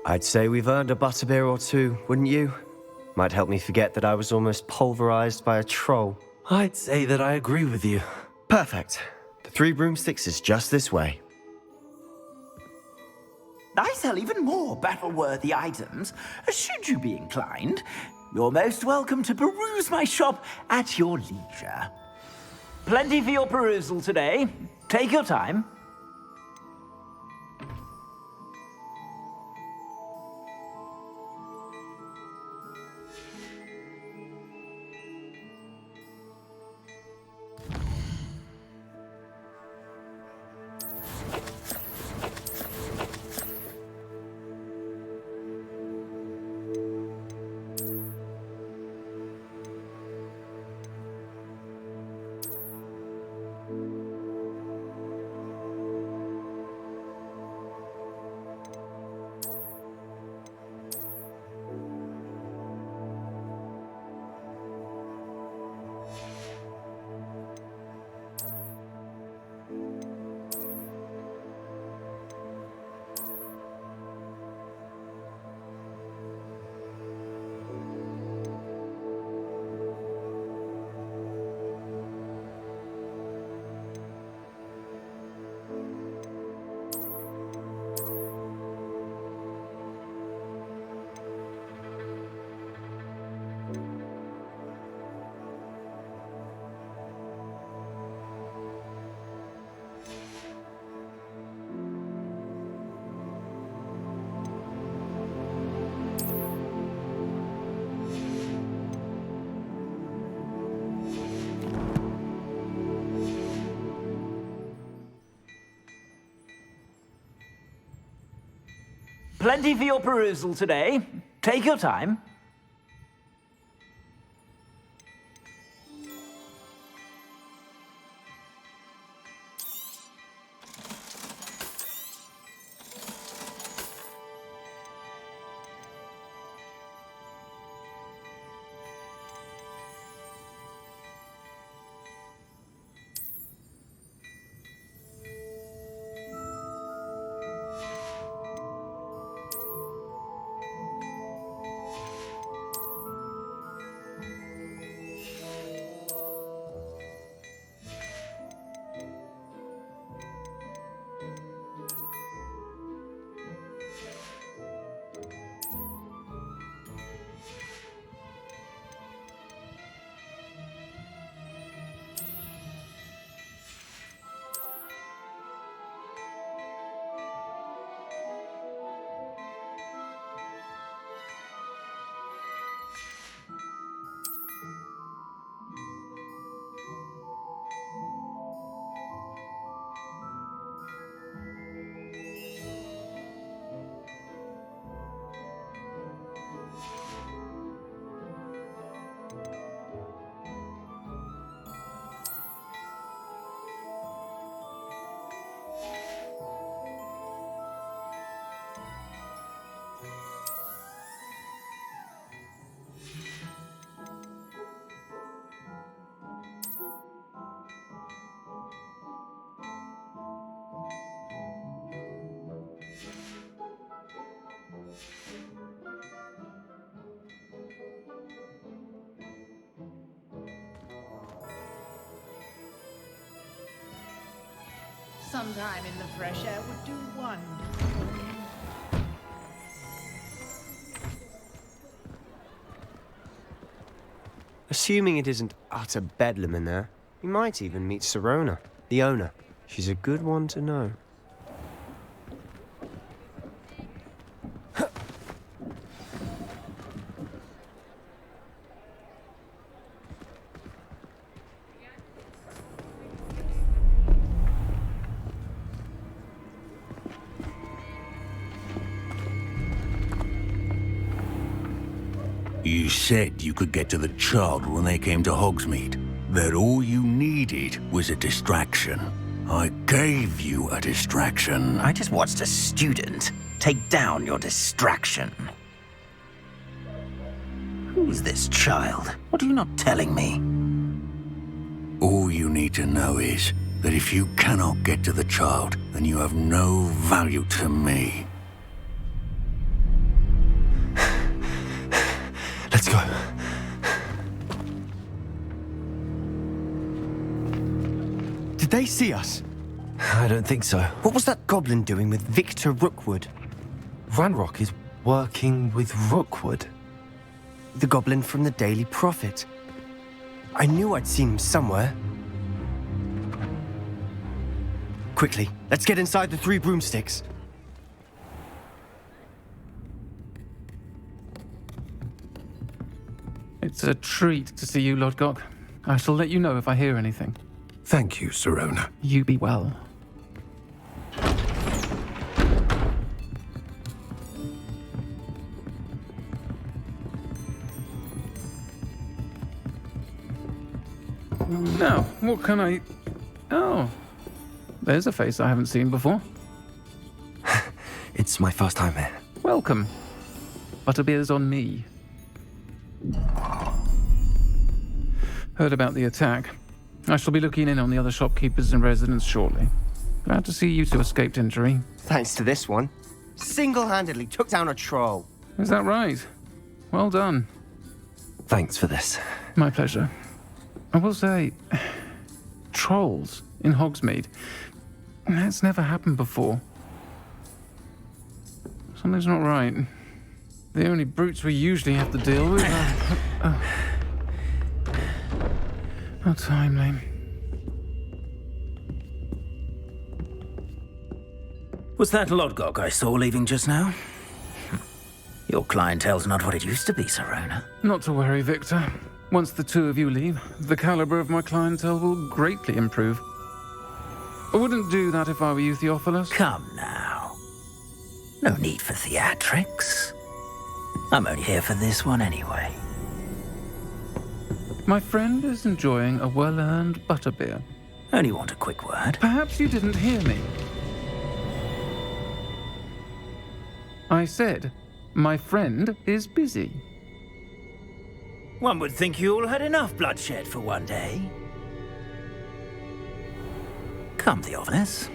I'd say we've earned a butterbeer or two, wouldn't you? Might help me forget that I was almost pulverized by a troll. I'd say that I agree with you. Perfect. The Three Broomsticks is just this way. I sell even more battle-worthy items, should you be inclined. You're most welcome to peruse my shop at your leisure. Plenty for your perusal today. Take your time. Plenty for your perusal today. Take your time. Sometime in the fresh air would do wonders. Assuming it isn't utter bedlam in there, you might even meet Sirona, the owner. She's a good one to know. You said you could get to the child when they came to Hogsmeade. That all you needed was a distraction. I gave you a distraction. I just watched a student take down your distraction. Who's this child? What are you not telling me? All you need to know is that if you cannot get to the child, then you have no value to me. Let's go. Did they see us? I don't think so. What was that goblin doing with Victor Rookwood? Ranrok is working with Rookwood. The goblin from the Daily Prophet. I knew I'd seen him somewhere. Quickly, let's get inside the Three Broomsticks. It's a treat to see you, Lodgok. I shall let you know if I hear anything. Thank you, Sirona. You be well. Now, what can I... Oh, there's a face I haven't seen before. It's my first time here. Welcome. Butterbeer's on me. Heard about the attack. I shall be looking in on the other shopkeepers and residents shortly. Glad to see you two escaped injury. Thanks to this one. Single-handedly took down a troll. Is that right? Well done. Thanks for this. My pleasure. I will say, trolls in Hogsmeade. That's never happened before. Something's not right. The only brutes we usually have to deal with are... How timely. Was that Lodgok I saw leaving just now? Your clientele's not what it used to be, Sirona. Not to worry, Victor. Once the two of you leave, the caliber of my clientele will greatly improve. I wouldn't do that if I were you, Theophilus. Come now. No need for theatrics. I'm only here for this one anyway. My friend is enjoying a well-earned butterbeer. Only want a quick word. Perhaps you didn't hear me. I said, my friend is busy. One would think you all had enough bloodshed for one day. Come, Theophilus.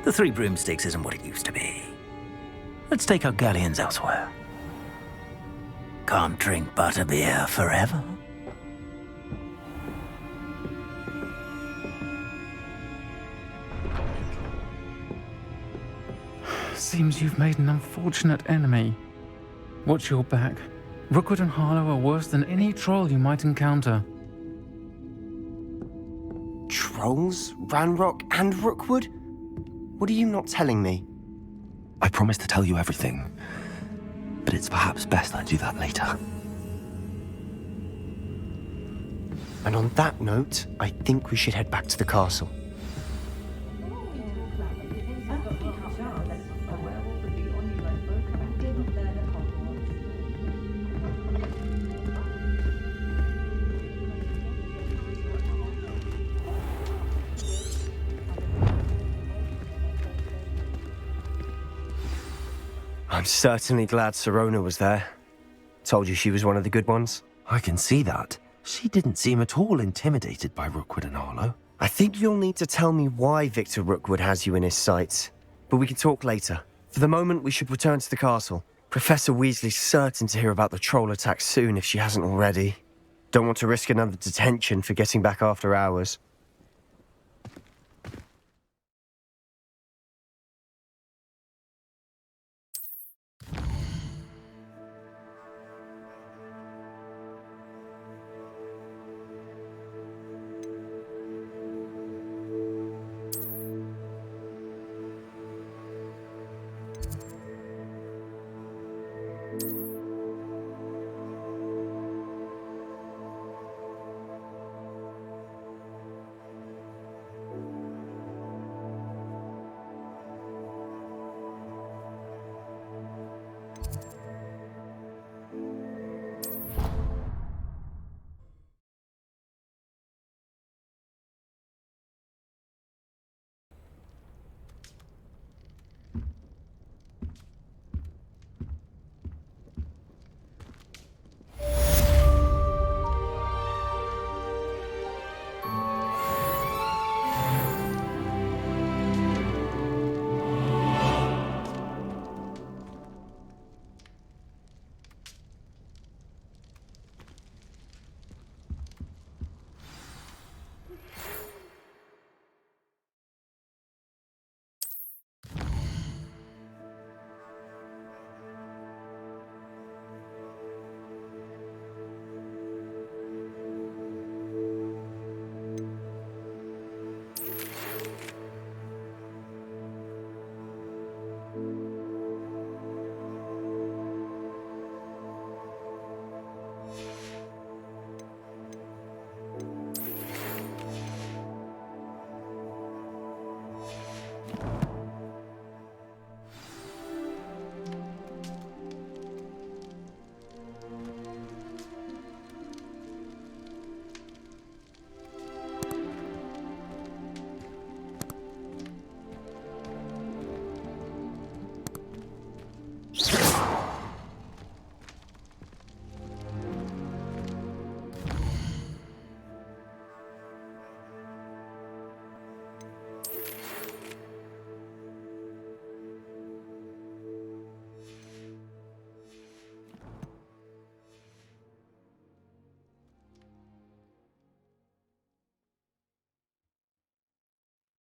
The Three Broomsticks isn't what it used to be. Let's take our galleons elsewhere. Can't drink butterbeer forever. Seems you've made an unfortunate enemy. Watch your back. Rookwood and Harlow are worse than any troll you might encounter. Trolls? Ranrok and Rookwood? What are you not telling me? I promise to tell you everything, but it's perhaps best I do that later. And on that note, I think we should head back to the castle. I'm certainly glad Sirona was there. Told you she was one of the good ones. I can see that. She didn't seem at all intimidated by Rookwood and Harlow. I think you'll need to tell me why Victor Rookwood has you in his sights. But we can talk later. For the moment, we should return to the castle. Professor Weasley's certain to hear about the troll attack soon if she hasn't already. Don't want to risk another detention for getting back after hours.